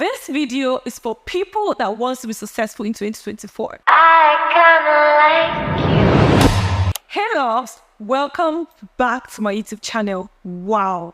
This video is for people that wants to be successful in 2024. I kinda like you. Hey loves, welcome back to my YouTube channel. Wow,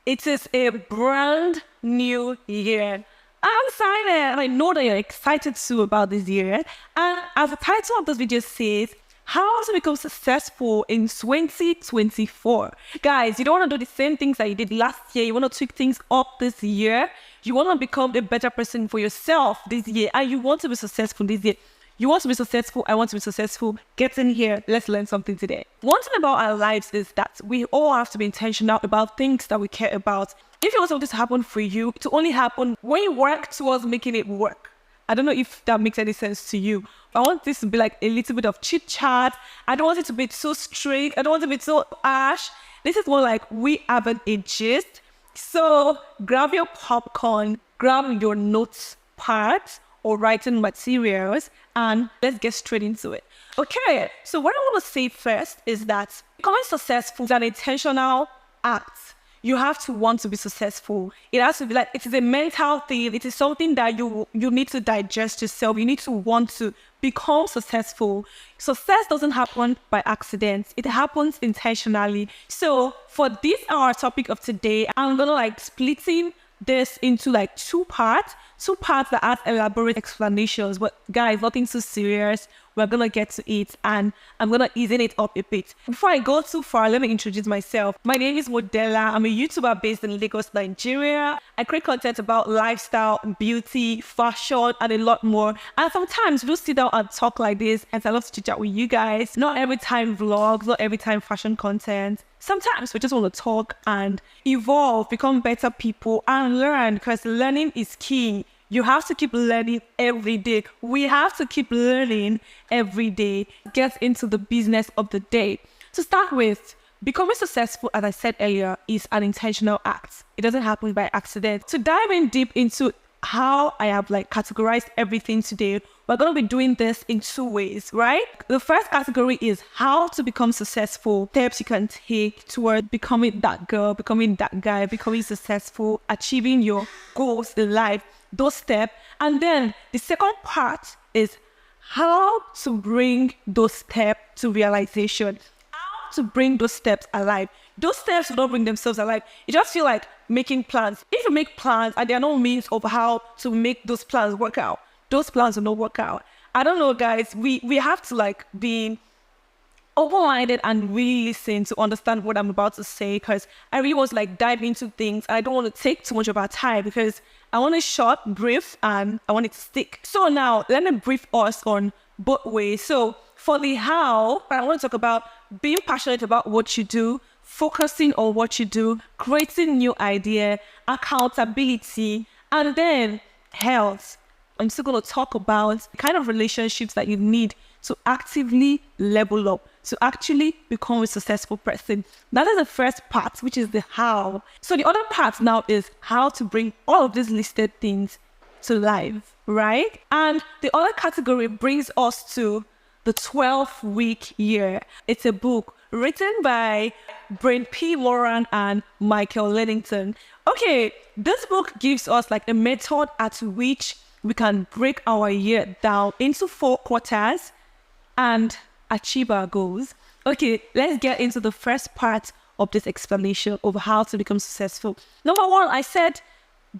it is a brand new year. I'm excited, and I know that you're excited too about this year. And as the title of this video says, how to become successful in 2024. Guys, you don't want to do the same things that you did last year. You want to tweak things up this year. You want to become a better person for yourself this year, and you want to be successful this year. You want to be successful, I want to be successful. Get in here, let's learn something today. One thing about our lives is that we all have to be intentional about things that we care about. If you want something to happen for you, to only happen when you work towards making it work. I don't know if that makes any sense to you. I want this to be like a little bit of chit chat. I don't want it to be so straight. I don't want it to be so harsh. This is more like we having a gist. So grab your popcorn, grab your notes part or writing materials, and let's get straight into it. Okay, so what I want to say first is that becoming successful is an intentional act. You have to want to be successful. It has to be like, it is a mental thing. It is something that you need to digest yourself. You need to want to become successful. Success doesn't happen by accident. It happens intentionally. So for this our topic of today, I'm gonna like splitting this into like two parts that have elaborate explanations. But guys, nothing too serious. We're gonna get to it, and I'm gonna ease it up a bit. Before I go too far, let me introduce myself. My name is Modella. I'm a YouTuber based in Lagos, Nigeria. I create content about lifestyle, beauty, fashion, and a lot more. And sometimes we'll sit down and talk like this, and I love to chat with you guys. Not every time vlogs, not every time fashion content. Sometimes we just want to talk and evolve, become better people, and learn, because learning is key. You have to keep learning every day. We have to keep learning every day. Get into the business of the day. To start with, becoming successful, as I said earlier, is an intentional act. It doesn't happen by accident. To dive in deep into how I have like categorized everything today, we're going to be doing this in two ways, right? The first category is how to become successful, steps you can take toward becoming that girl, becoming that guy, becoming successful, achieving your goals in life, those steps. And then the second part is how to bring those steps to realization, how to bring those steps alive. Those steps will not bring themselves alive. You just feel like making plans. If you make plans and there are no means of how to make those plans work out, those plans will not work out. I don't know, guys. We have to like be open-minded and really listen to understand what I'm about to say, because I really want to like dive into things. I don't want to take too much of our time because I want it short, brief, and I want it to stick. So now let me brief us on both ways. So for the how, I want to talk about being passionate about what you do, focusing on what you do, creating new idea, accountability, and then health. I'm still going to talk about the kind of relationships that you need to actively level up, to actually become a successful person. That is the first part, which is the how. So the other part now is how to bring all of these listed things to life, right? And the other category brings us to the 12-week year. It's a book written by P.Moran and Lennington. Okay, this book gives us like a method at which we can break our year down into 4 quarters and achieve our goals. Okay, let's get into the first part of this explanation of how to become successful. Number one, I said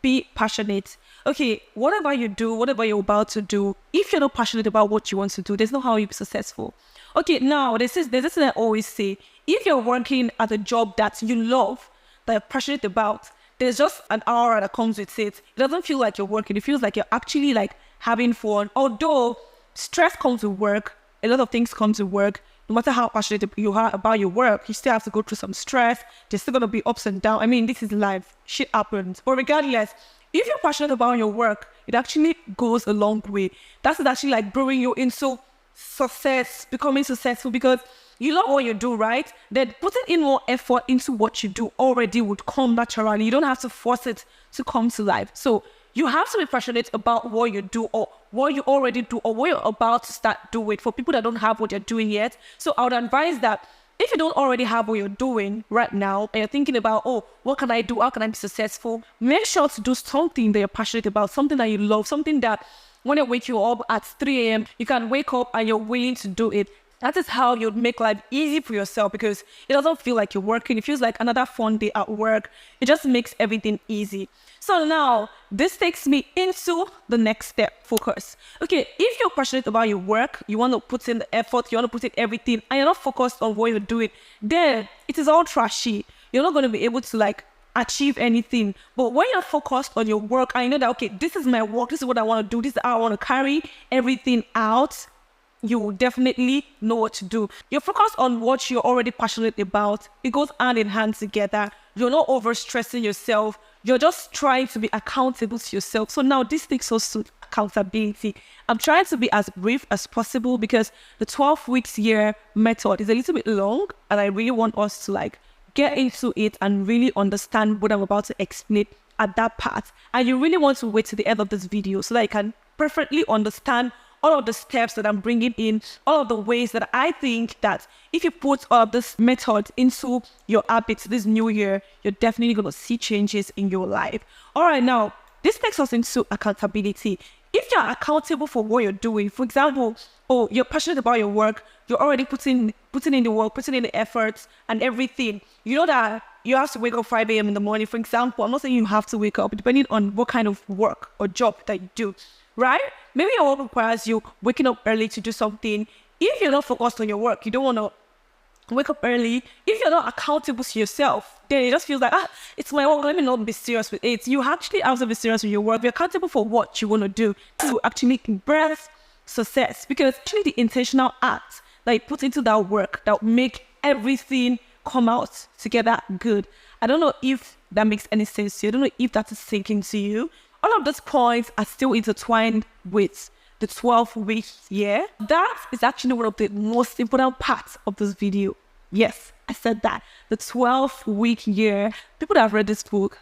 be passionate. Okay, whatever you do, whatever you're about to do, if you're not passionate about what you want to do, there's no how you'll be successful. Okay, now there's this thing I always say. If you're working at a job that you love, that you're passionate about, there's just an aura that comes with it. It doesn't feel like you're working. It feels like you're actually like having fun. Although stress comes with work, a lot of things come to work. No matter how passionate you are about your work, you still have to go through some stress. There's still going to be ups and downs. I mean, this is life. Shit happens. But regardless, if you're passionate about your work, it actually goes a long way. That's actually like bringing you into success, becoming successful, because you love what you do, right? Then putting in more effort into what you do already would come naturally. You don't have to force it to come to life. So you have to be passionate about what you do, or what you already do, or what you're about to start doing. For people that don't have what you're doing yet, so I would advise that If you don't already have what you're doing right now and you're thinking about, oh, what can I do? How can I be successful? Make sure to do something that you're passionate about, something that you love, something that when you wake you up at 3 a.m., you can wake up and you're willing to do it. That is how you'd make life easy for yourself, because it doesn't feel like you're working. It feels like another fun day at work. It just makes everything easy. So now this takes me into the next step, focus. Okay, if you're passionate about your work, you want to put in the effort, you want to put in everything, and you're not focused on what you're doing, then it is all trashy. You're not going to be able to achieve anything. But when you're focused on your work and you know that, okay, this is my work, this is what I want to do, this is how I want to carry everything out, you will definitely know what to do. You're focused on what you're already passionate about. It goes hand in hand together. You're not overstressing yourself. You're just trying to be accountable to yourself. So now this takes us to accountability. I'm trying to be as brief as possible because the 12 weeks year method is a little bit long, and I really want us to get into it and really understand what I'm about to explain at that part. And you really want to wait to the end of this video so that you can perfectly understand all of the steps that I'm bringing in, all of the ways that I think that if you put all of this method into your habits this new year, you're definitely going to see changes in your life. All right, now, this takes us into accountability. If you're accountable for what you're doing, for example, oh, you're passionate about your work, you're already putting in the work, putting in the efforts and everything. You know that you have to wake up 5 a.m. in the morning, for example. I'm not saying you have to wake up, depending on what kind of work or job that you do. Right? Maybe your work requires you waking up early to do something. If you're not focused on your work, you don't want to wake up early. If you're not accountable to yourself, then it just feels like, it's my work, let me not be serious with it. You actually have to be serious with your work. Be accountable for what you want to do to actually embrace success. Because actually the intentional act that you put into that work that will make everything come out together good. I don't know if that makes any sense to you. I don't know if that is sinking to you. All of those points are still intertwined with the 12-week year. That is actually one of the most important parts of this video. Yes, I said that. The 12-week year. People that have read this book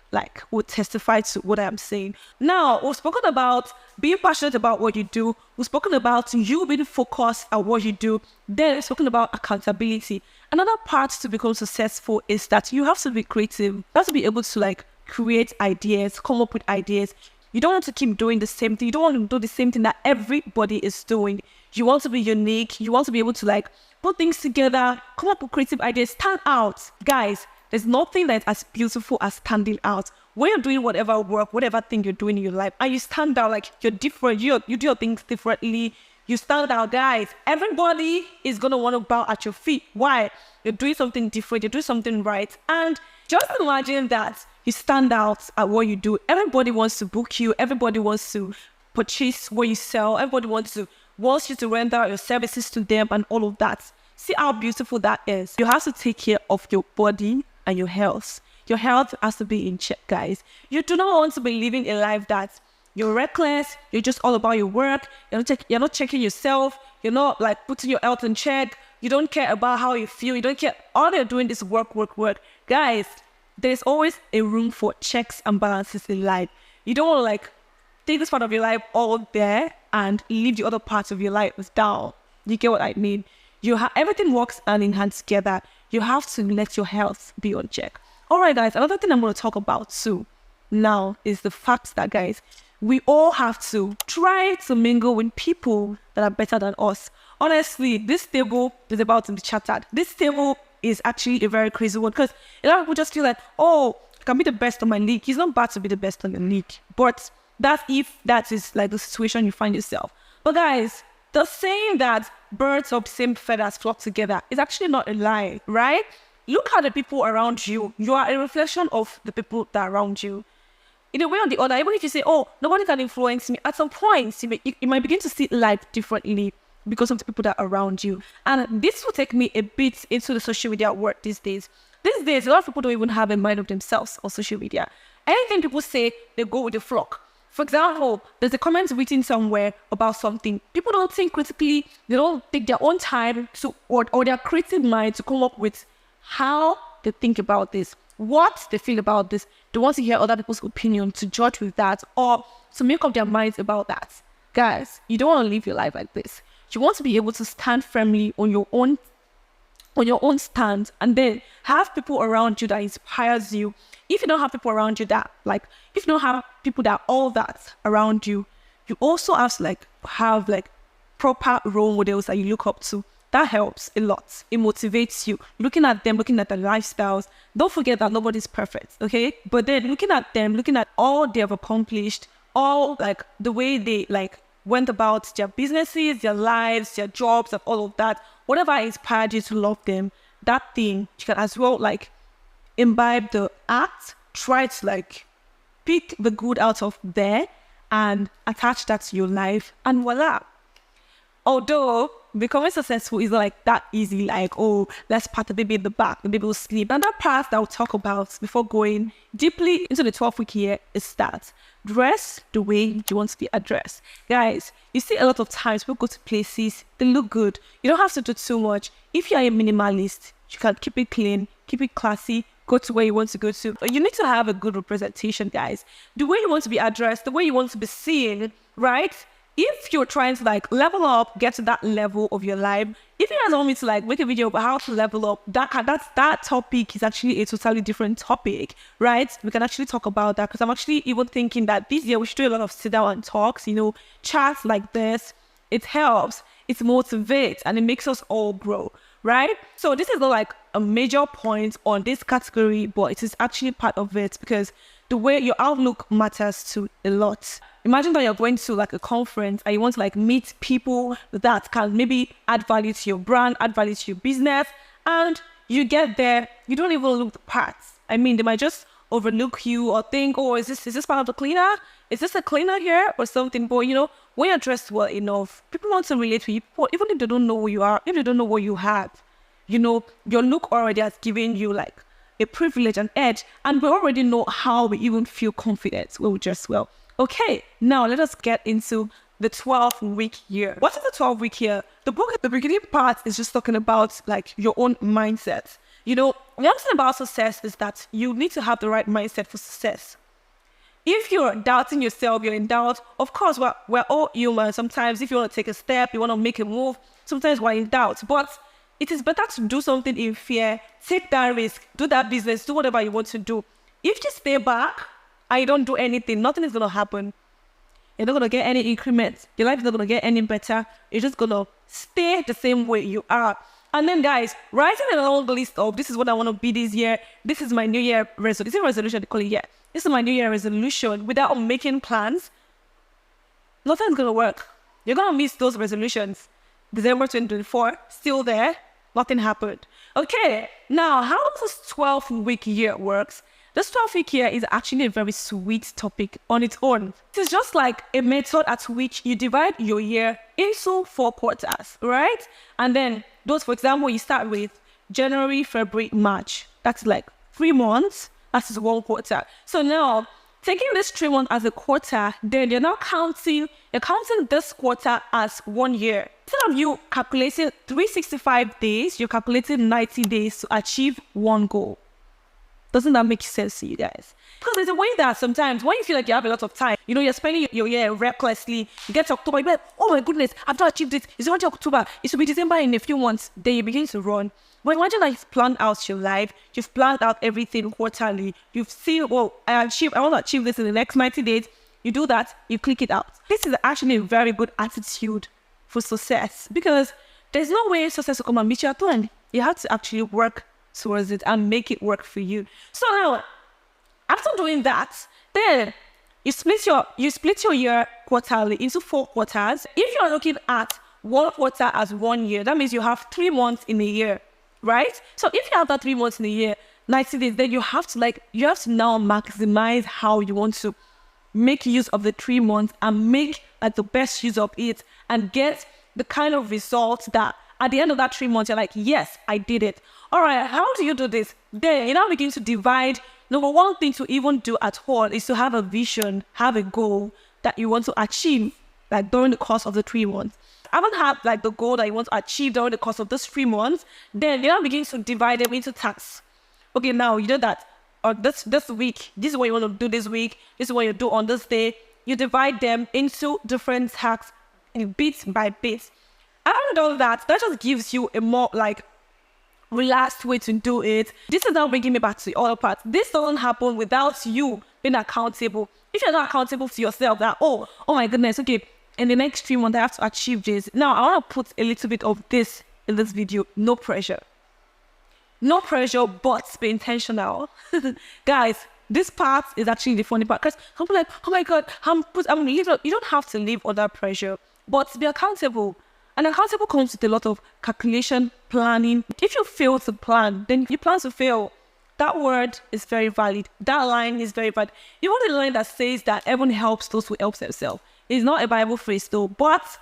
would testify to what I'm saying. Now, we've spoken about being passionate about what you do. We've spoken about you being focused at what you do. Then we've spoken about accountability. Another part to become successful is that you have to be creative. You have to be able to create ideas, come up with ideas. You don't want to keep doing the same thing. You don't want to do the same thing that everybody is doing. You want to be unique. You want to be able to put things together, come up with creative ideas, stand out. Guys, there's nothing that is as beautiful as standing out. When you're doing whatever work, whatever thing you're doing in your life, and you stand out, you're different, you do your things differently, you stand out, guys. Everybody is going to want to bow at your feet. Why? You're doing something different, you're doing something right. And just imagine that you stand out at what you do. Everybody wants to book you. Everybody wants to purchase what you sell. Everybody wants you to render your services to them and all of that. See how beautiful that is. You have to take care of your body and your health. Your health has to be in check, guys. You do not want to be living a life that you're reckless. You're just all about your work. You're not checking yourself. You're not putting your health in check. You don't care about how you feel. You don't care. All you're doing is work. Guys, there's always a room for checks and balances in life. You don't want to take this part of your life all there and leave the other parts of your life down. You get what I mean? Everything works hand in hand together. You have to let your health be on check. All right, guys, another thing I'm going to talk about too now is the fact that, guys, we all have to try to mingle with people that are better than us. Honestly, this table is about to be shattered. This table is actually a very crazy one because a lot of people just feel I can be the best on my league. It's not bad to be the best on the league, but that's if that is the situation you find yourself. But guys, the saying that birds of same feathers flock together is actually not a lie, right? Look at the people around you. You are a reflection of the people that are around you. In a way or the other, even if you say, nobody can influence me, at some point, you might begin to see life differently because of the people that are around you. And this will take me a bit into the social media world these days. These days, a lot of people don't even have a mind of themselves on social media. Anything people say, they go with the flock. For example, there's a comment written somewhere about something. People don't think critically. They don't take their own time or their creative mind to come up with how they think about this, what they feel about this. They want to hear other people's opinion to judge with that or to make up their minds about that. Guys, you don't want to live your life like this. You want to be able to stand firmly on your own on your own stand, and then have people around you that inspires you. If you don't have people around you that if you don't have people that all that around you, you also have to have proper role models that you look up to. That helps a lot. It motivates you. Looking at them, looking at their lifestyles. Don't forget that nobody's perfect, okay? But then looking at them, looking at all they have accomplished, all the way they went about their businesses, their lives, their jobs, and all of that. Whatever inspired you to love them, that thing you can as well imbibe the act. Try to pick the good out of there and attach that to your life, and voila. Although becoming successful is not that easy, let's pat the baby in the back, the baby will sleep. And that part that I'll talk about before going deeply into the 12-week year is that dress the way you want to be addressed. Guys, you see a lot of times people go to places, they look good. You don't have to do too much. If you're a minimalist, you can keep it clean, keep it classy, go to where you want to go to. You need to have a good representation, guys. The way you want to be addressed, the way you want to be seen, right? If you're trying to level up, get to that level of your life, if you guys want me to make a video about how to level up, that topic is actually a totally different topic, right? We can actually talk about that, because I'm actually even thinking that this year we should do a lot of sit down and talks, chats like this. It helps, it motivates, and it makes us all grow, right? So this is not a major point on this category, but it is actually part of it, because the way your outlook matters to a lot. Imagine that you're going to a conference and you want to meet people that can maybe add value to your brand, add value to your business, and you get there, you don't even look the parts. I mean, they might just overlook you or think, oh, is this part of the cleaner? Is this a cleaner here or something? But when you're dressed well enough, people want to relate to you, even if they don't know who you are, if they don't know what you have. Your look already has given you a privilege, an edge, and we already know how we even feel confident when we dress well. Okay, now let us get into the 12-week year. What is the 12-week year? The book at the beginning part is just talking about your own mindset. The other thing about success is that you need to have the right mindset for success. If you're doubting yourself, you're in doubt, of course, we're all human. Sometimes if you want to take a step, you want to make a move, sometimes we're in doubt. But it is better to do something in fear, take that risk, do that business, do whatever you want to do. If you stay back and you don't do anything, nothing is going to happen. You're not going to get any increments. Your life is not going to get any better. You're just going to stay the same way you are. And then, guys, writing a long list of this is what I want to be this year. This is my New Year resolution. This is resolution they call it, yeah. This is my New Year resolution. Without making plans, nothing's going to work. You're going to miss those resolutions. December 2024, still there. Nothing happened. Okay, now how does this 12-week year works? This 12-week year is actually a very sweet topic on its own. It is just a method at which you divide your year into 4 quarters, right? And then those, for example, you start with January, February, March. That's 3 months. That is 1 quarter. So now, taking this 3 months as a quarter, then you're counting this quarter as 1 year. Instead of you calculating 365 days, you're calculating 90 days to achieve 1 goal. Doesn't that make sense to you guys? Because there's a way that sometimes when you feel you have a lot of time, you're spending your year recklessly, you get to October, you're oh my goodness, I've not achieved it. It's already October. It should be December in a few months. Then you begin to run. But imagine that you've planned out your life, you've planned out everything quarterly, you've seen, I want to achieve this in the next 90 days. You do that, you click it out. This is actually a very good attitude for success, because there's no way success will come and meet you at end. You have to actually work towards it and make it work for you. So now, after doing that, then you split your year quarterly into 4 quarters. If you're looking at 1 quarter as 1 year, that means you have 3 months in a year, right? So if you have that 3 months in a year, 90 days, then you have to now maximize how you want to make use of the 3 months and make the best use of it and get the kind of results that at the end of that 3 months, you're yes, I did it. All right, how do you do this? Then you now begin to divide. Number one thing to even do at all is to have a vision, have a goal that you want to achieve during the course of the 3 months. I haven't had the goal that you want to achieve during the course of those 3 months. Then you now begin to divide them into tasks. Okay, now you know that this week, this is what you want to do this week. This is what you do on this day. You divide them into different tasks, bit by bit. Having done that, that just gives you a more relaxed way to do it. This is now bringing me back to the other part. This doesn't happen without you being accountable. If you're not accountable to yourself, that, oh my goodness, okay, in the next 3 months, I have to achieve this. Now, I want to put a little bit of this in this video. No pressure. No pressure, but be intentional. Guys, this part is actually the funny part, because I'm like, oh my God, you don't have to live under pressure, but be accountable. And accountable comes with a lot of calculation, planning. If you fail to plan, then you plan to fail. That word is very valid. That line is very valid. You want a line that says that everyone helps those who help themselves. It's not a Bible phrase though, but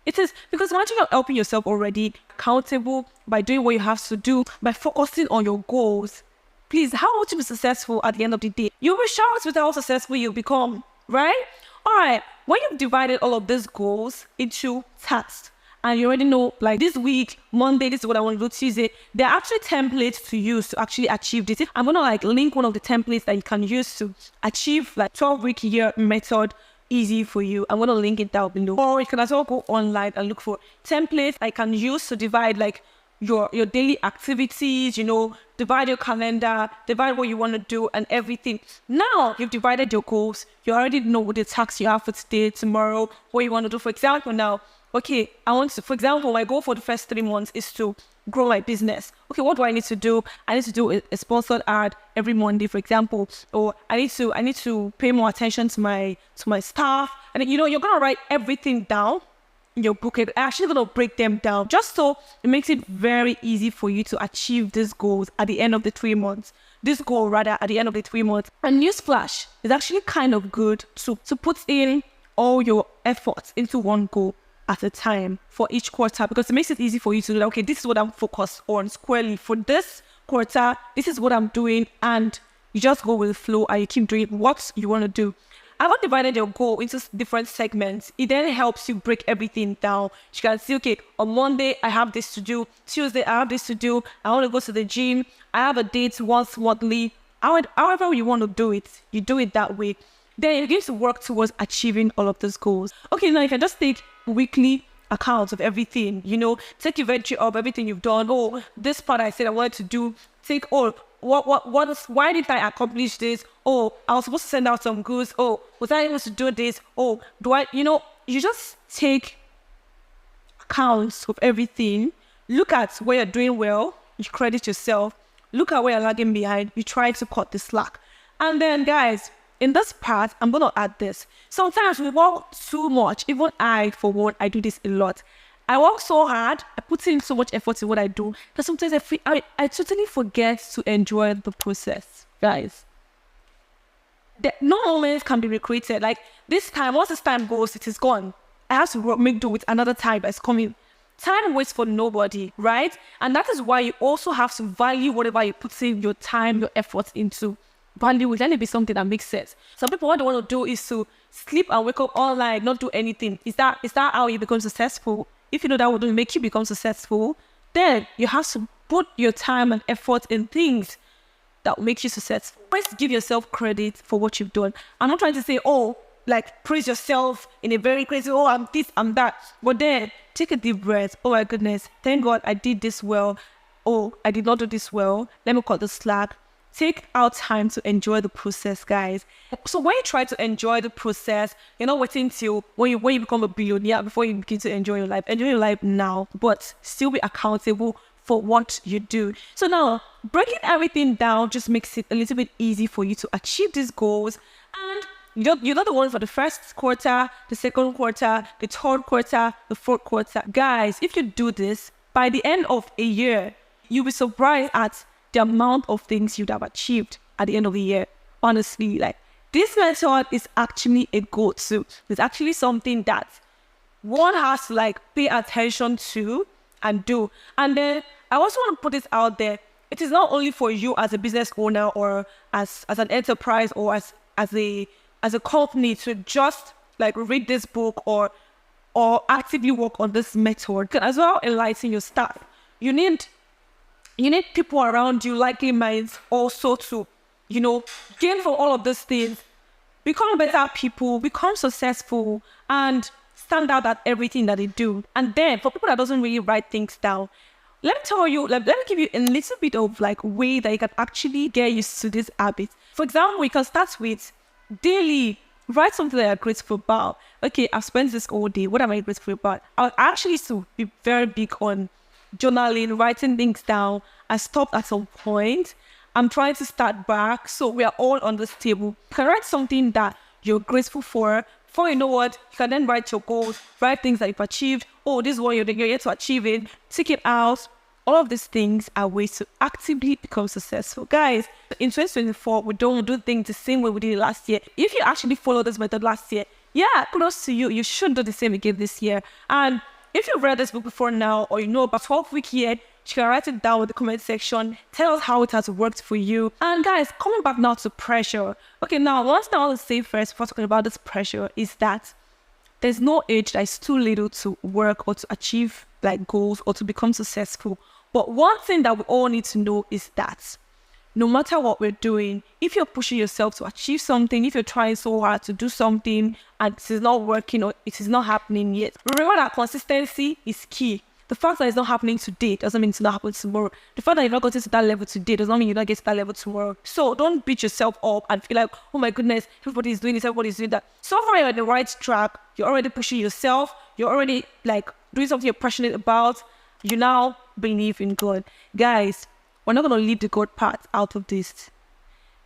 it is, because imagine you're helping yourself already, accountable by doing what you have to do, by focusing on your goals. Please, how would you be successful at the end of the day? You'll be shocked with how successful you become, right? All right, when you've divided all of these goals into tasks, and you already know, like this week, Monday, this is what I want to do, Tuesday, there are actually templates to use to actually achieve this. I'm gonna like link one of the templates that you can use to achieve like 12-week year method easy for you. I'm gonna link it down below. Or you can as well go online and look for templates I can use to divide like your daily activities, divide your calendar, divide what you want to do and everything. Now you've divided your goals. You already know what the tasks you have for today, tomorrow, what you want to do. For example, now, okay, for example, my goal for the first 3 months is to grow my business. Okay, what do I need to do? I need to do a sponsored ad every Monday, for example, or I need to pay more attention to my staff. And you're gonna write everything down in your book. I'm actually gonna break them down just so it makes it very easy for you to achieve these goals at the end of the 3 months. This goal rather at the end of the 3 months. And newsflash is actually kind of good to put in all your efforts into one goal at a time for each quarter, because it makes it easy for you to know, okay, this is what I'm focused on squarely for this quarter. This is what I'm doing, and you just go with the flow and you keep doing what you want to do. I've divided your goal into different segments. It then helps you break everything down. You can see, okay, on Monday, I have this to do. Tuesday, I have this to do. I want to go to the gym. I have a date once monthly. However you want to do it, you do it that way. Then you begin to work towards achieving all of those goals. Okay, now you can just take weekly accounts of everything, take inventory of everything you've done. Oh, this part I said I wanted to do. Take, why did I accomplish this? Oh, I was supposed to send out some goods. Oh, was I able to do this? Oh, you just take accounts of everything. Look at where you're doing well. You credit yourself. Look at where you're lagging behind. You try to cut the slack. And then, guys, in this part, I'm going to add this. Sometimes we work too much. Even I, for one, I do this a lot. I work so hard. I put in so much effort in what I do that sometimes I totally forget to enjoy the process, guys. No moments can be recreated. Like this time, once this time goes, it is gone. I have to make do with another time that's coming. Time waits for nobody, right? And that is why you also have to value whatever you put in your time, your efforts into. Value it. Let it be something that makes sense. Some people, what they want to do is to sleep and wake up all night, not do anything. Is that how you become successful? If you know that would make you become successful, then you have to put your time and effort in things that will make you successful. Always give yourself credit for what you've done. I'm not trying to say, praise yourself in a very crazy, I'm this, I'm that. But then take a deep breath. Oh my goodness, thank God I did this well. Oh, I did not do this well. Let me cut the slack. Take out time to enjoy the process, guys. So when you try to enjoy the process, you're not waiting till when you become a billionaire before you begin to enjoy your life. Enjoy your life now, but still be accountable for what you do. So now, breaking everything down just makes it a little bit easy for you to achieve these goals. And you're not the one for the first quarter, the second quarter, the third quarter, the fourth quarter. Guys, if you do this, by the end of a year, you'll be surprised at the amount of things you'd have achieved at the end of the year. Honestly, like this method is actually a go-to. It's actually something that one has to pay attention to and do. And then I also want to put this out there. It is not only for you as a business owner or as an enterprise or as a company to just read this book or actively work on this method. You can as well enlighten your staff. You need people around you, likely minds, also to, gain from all of these things, become better people, become successful, and stand out at everything that they do. And then for people that doesn't really write things down, Let me tell you, let me give you a little bit of like way that you can actually get used to this habit. For example, we can start with daily. Write something that you're grateful about. Okay, I've spent this all day. What am I grateful about? I actually used to be very big on journaling, writing things down. I stopped at some point. I'm trying to start back. So we are all on this table. You can write something that you're grateful for. Before you know what, you can then write your goals, write things that you've achieved. Oh, this is what you're yet to achieve it. Take it out. All of these things are ways to actively become successful. Guys, in 2024, we don't do things the same way we did it last year. If you actually follow this method last year, yeah, kudos to you. You should do the same again this year. And if you've read this book before now, or you know about 12-week year, you can write it down in the comment section. Tell us how it has worked for you. And guys, coming back now to pressure. Okay, now, one thing I want to say first before talking about this pressure is that there's no age that is too little to work or to achieve like goals or to become successful. But one thing that we all need to know is that no matter what we're doing, if you're pushing yourself to achieve something, if you're trying so hard to do something and it is not working or it is not happening yet, remember that consistency is key. The fact that it's not happening today doesn't mean it's not happening tomorrow. The fact that you're not getting to that level today does not mean you're not getting to that level tomorrow. So don't beat yourself up and feel like, oh my goodness, everybody's doing this, everybody's doing that. So far you're on the right track. You're already pushing yourself. You're already like doing something you're passionate about. You now believe in God. Guys, we're not going to leave the God part out of this.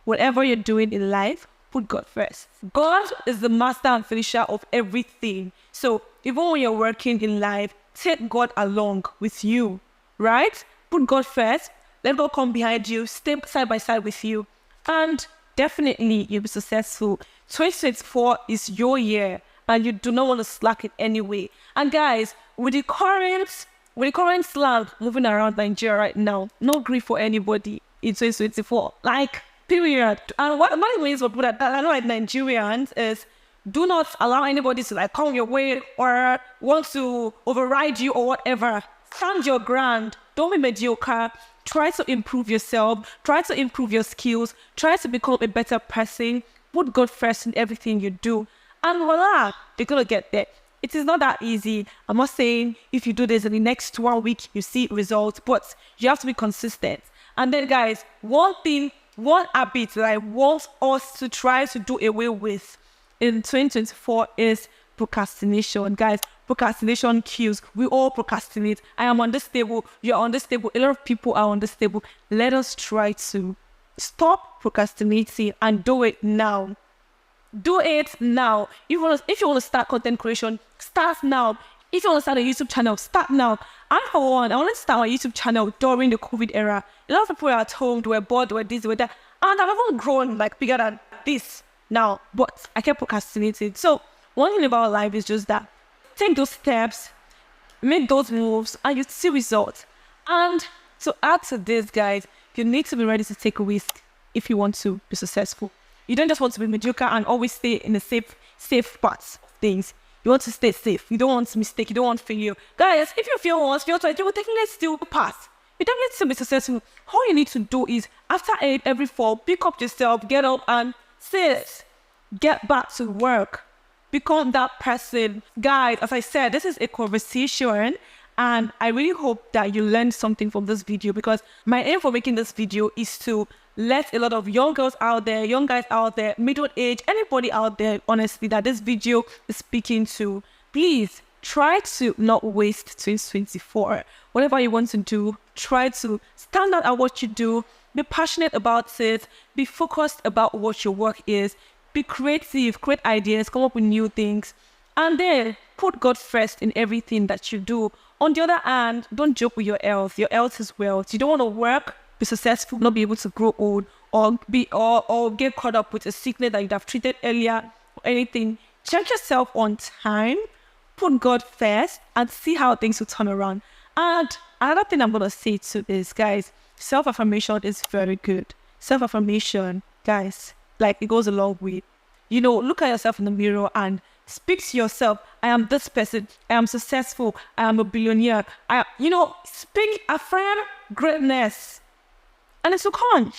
Whatever you're doing in life, put God first. God is the master and finisher of everything. So even when you're working in life, take God along with you, right? Put God first. Let God come behind you, stay side by side with you, and definitely you'll be successful. 2024 is your year, and you do not want to slack in any way. And guys, with the current slang moving around Nigeria right now, no grief for anybody in 2024. Like, period. And what my ways for people that I know like Nigerians is do not allow anybody to like come your way or want to override you or whatever. Stand your ground. Don't be mediocre. Try to improve yourself. Try to improve your skills. Try to become a better person. Put God first in everything you do. And voila, you're going to get there. It is not that easy. I'm not saying if you do this in the next 1 week, you see results, but you have to be consistent. And then guys, one habit that I want us to try to do away with in 2024 is procrastination. Guys, procrastination kills. We all procrastinate. I am on this table. You're on this table. A lot of people are on this table. Let us try to stop procrastinating and do it now. Do it now. If you want to start content creation, start now. If you want to start a YouTube channel, start now. I, for one, I want to start my YouTube channel during the COVID era. A lot of people are at home, they were bored, they were this, they were that. And I've even grown like bigger than this now. But I kept procrastinating. So one thing about life is just that take those steps, make those moves, and you see results. And to add to this, guys, you need to be ready to take a risk if you want to be successful. You don't just want to be mediocre and always stay in the safe parts of things. You want to stay safe. You don't want mistake. You don't want failure. Guys, if you fail once, fail twice, you will definitely still pass. You definitely still be successful. All you need to do is, after every fall, pick up yourself, get up and sit. Get back to work. Become that person. Guys, as I said, this is a conversation. And I really hope that you learned something from this video, because my aim for making this video is to let a lot of young girls out there, young guys out there, middle age, anybody out there, honestly, that this video is speaking to, please try to not waste 2024. Whatever you want to do, try to stand out at what you do, be passionate about it, be focused about what your work is, be creative, create ideas, come up with new things, and then put God first in everything that you do. On the other hand, don't joke with your health. Your health is wealth. You don't want to work, be successful, not be able to grow old, or get caught up with a sickness that you'd have treated earlier or anything. Check yourself on time, put God first, and see how things will turn around. And another thing I'm gonna say to this, guys, self-affirmation is very good. Self-affirmation, guys, like it goes a long way. You know, look at yourself in the mirror and speak to yourself. I am this person. I am successful. I am a billionaire. Speak, affirm greatness. And it's so come.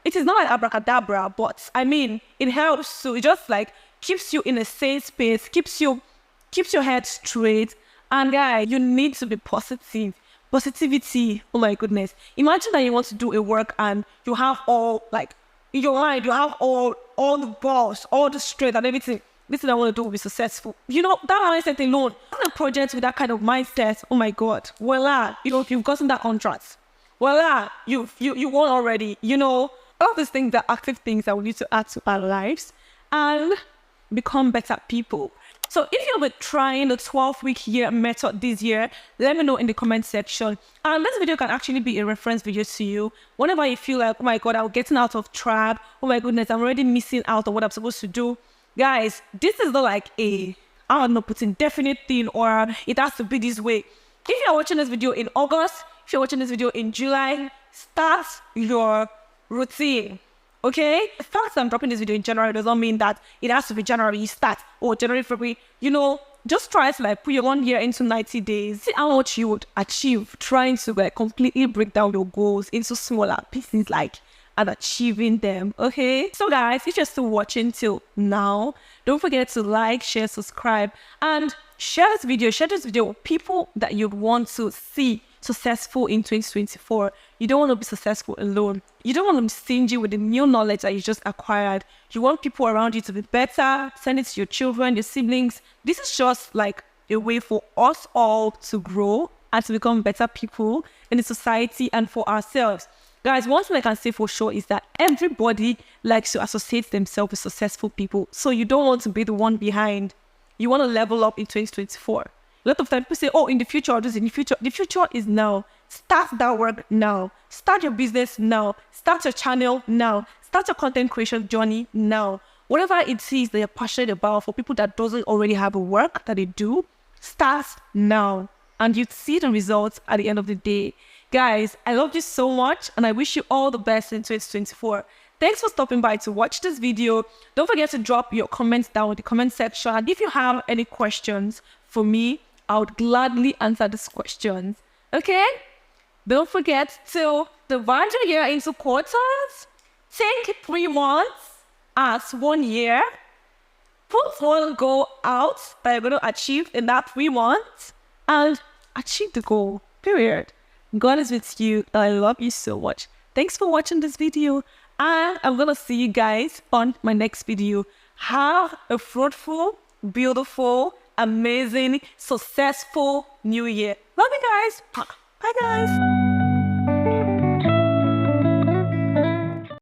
It is not like abracadabra, but I mean, it helps to, it just like keeps you in a safe space, keeps your head straight. And guys, you need to be positive. positivity. Oh my goodness. Imagine that you want to do a work and you have all, like, in your mind, you have all the balls, all the strength and everything. This thing I want to do will be successful. You know, that mindset alone, a project with that kind of mindset, oh my God, voila, you've gotten that contract. Voila, you won already. You know, all these things are active things that we need to add to our lives and become better people. So if you've been trying the 12-week year method this year, let me know in the comment section. And this video can actually be a reference video to you. Whenever you feel like, oh my God, I'm getting out of track. Oh my goodness, I'm already missing out on what I'm supposed to do. Guys, this is not like I don't know, putting definite thing or it has to be this way. If you're watching this video in August, if you're watching this video in July, start your routine. Okay? The fact that I'm dropping this video in January does not mean that it has to be January you start or January, February. You know, just try to like put your 1 year into 90 days. See how much you would achieve trying to like completely break down your goals into smaller pieces, like, and achieving them. Okay, so guys, if you're still watching till now, don't forget to like, share, subscribe, and share this video with people that you want to see successful in 2024. You don't want to be successful alone. You don't want to be stingy with the new knowledge that you just acquired. You want people around you to be better. Send it to your children, your siblings. This is just like a way for us all to grow and to become better people in the society and for ourselves. Guys, one thing I can say for sure is that everybody likes to associate themselves with successful people. So you don't want to be the one behind. You want to level up in 2024. A lot of times people say, oh, in the future, or this in the future. The future is now. Start that work now. Start your business now. Start your channel now. Start your content creation journey now. Whatever it is that you're passionate about, for people that doesn't already have a work that they do, start now. And you'd see the results at the end of the day. Guys, I love you so much and I wish you all the best in 2024. Thanks for stopping by to watch this video. Don't forget to drop your comments down in the comment section. And if you have any questions for me, I would gladly answer these questions. Okay? Don't forget to divide your year into quarters. Take 3 months as 1 year. Put one goal out that you're going to achieve in that 3 months and achieve the goal. Period. God is with you. I love you so much. Thanks for watching this video. And I'm going to see you guys on my next video. Have a fruitful, beautiful, amazing, successful new year. Love you guys. Bye guys.